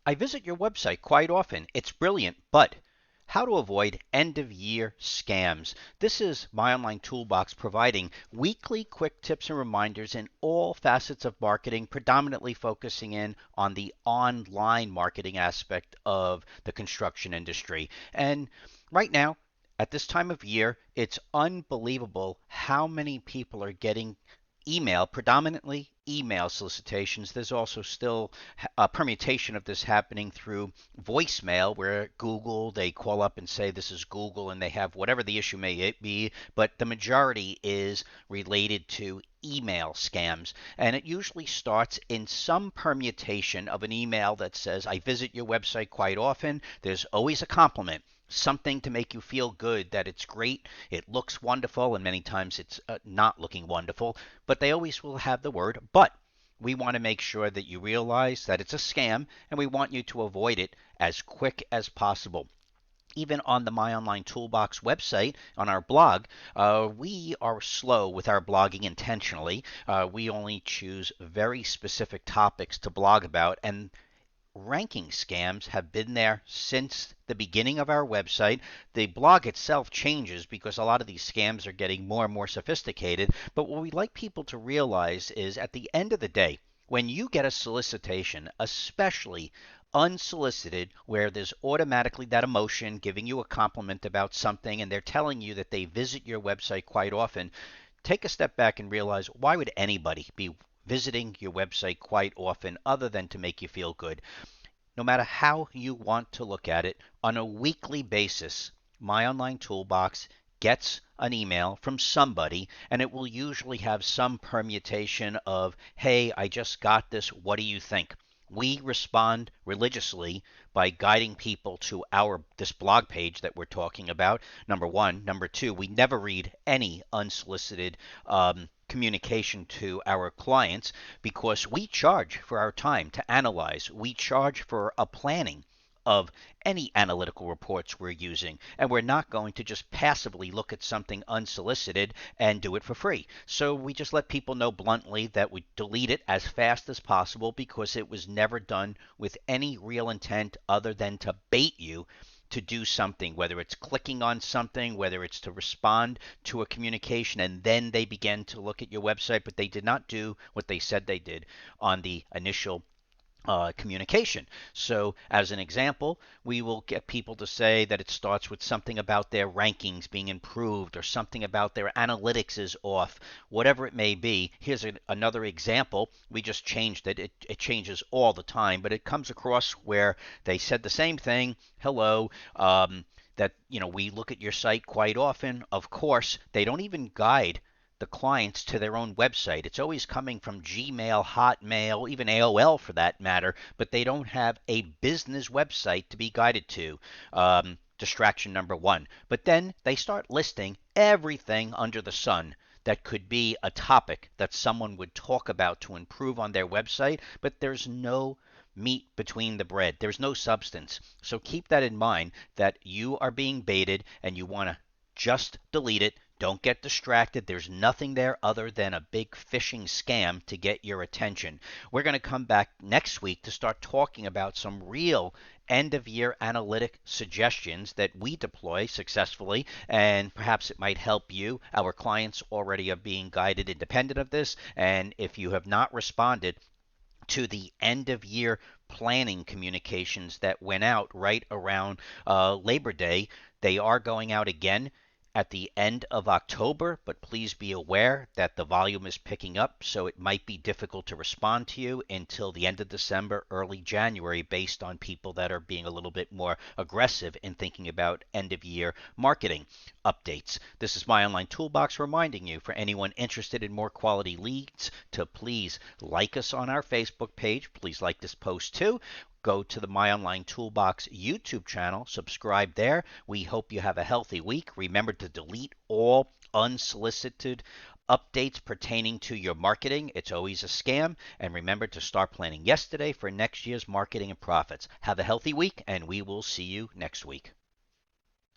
I visit your website quite often. It's brilliant, but how to avoid end of year scams. This is My Online Toolbox providing weekly quick tips and reminders in all facets of marketing, predominantly focusing in on the online marketing aspect of the construction industry. And right now, at this time of year, it's unbelievable how many people are getting email, predominantly email solicitations. There's also still a permutation of this happening through voicemail, where Google, they call up and say this is Google and they have whatever the issue may be, but the majority is related to email scams. And it usually starts in some permutation of an email that says, I visit your website quite often. There's always a compliment, something to make you feel good that it's great, it looks wonderful, and many times it's not looking wonderful, but they always will have the word but. We want to make sure that you realize that it's a scam, and we want you to avoid it as quick as possible. Even on the My Online Toolbox website, on our blog, we are slow with our blogging intentionally. We only choose very specific topics to blog about, and ranking scams have been there since the beginning of our website. The blog itself changes because a lot of these scams are getting more and more sophisticated. But what we'd like people to realize is at the end of the day, when you get a solicitation, especially unsolicited, where there's automatically that emotion giving you a compliment about something and they're telling you that they visit your website quite often, take a step back and realize, why would anybody be visiting your website quite often other than to make you feel good? No matter how you want to look at it, on a weekly basis, My Online Toolbox gets an email from somebody, and it will usually have some permutation of, hey, I just got this, what do you think? We respond religiously by guiding people to this blog page that we're talking about. Number one. Number two, we never read any unsolicited communication to our clients because we charge for our time to analyze. We charge for a planning of any analytical reports we're using, and we're not going to just passively look at something unsolicited and do it for free. So we just let people know bluntly that we delete it as fast as possible because it was never done with any real intent other than to bait you to do something, whether it's clicking on something, whether it's to respond to a communication, and then they begin to look at your website, but they did not do what they said they did on the initial communication. So, as an example, we will get people to say that it starts with something about their rankings being improved or something about their analytics is off, whatever it may be. Here's another example. We just changed it. It changes all the time, but it comes across where they said the same thing. Hello. That we look at your site quite often. Of course, they don't even guide the clients to their own website. It's always coming from Gmail, Hotmail, even AOL for that matter, but they don't have a business website to be guided to. Distraction number one. But then they start listing everything under the sun that could be a topic that someone would talk about to improve on their website, but there's no meat between the bread. There's no substance. So keep that in mind, that you are being baited and you want to just delete it. Don't get distracted. There's nothing there other than a big phishing scam to get your attention. We're going to come back next week to start talking about some real end of year analytic suggestions that we deploy successfully, and perhaps it might help you. Our clients already are being guided independent of this, and if you have not responded to the end of year planning communications that went out right around Labor Day, they are going out again at the end of October, but please be aware that the volume is picking up, so it might be difficult to respond to you until the end of December, early January, based on people that are being a little bit more aggressive in thinking about end of year marketing updates. This is My Online Toolbox reminding you, for anyone interested in more quality leads, to please like us on our Facebook page. Please like this post too. Go to the My Online Toolbox YouTube channel, subscribe there. We hope you have a healthy week. Remember to delete all unsolicited updates pertaining to your marketing. It's always a scam. And remember to start planning yesterday for next year's marketing and profits. Have a healthy week, and we will see you next week.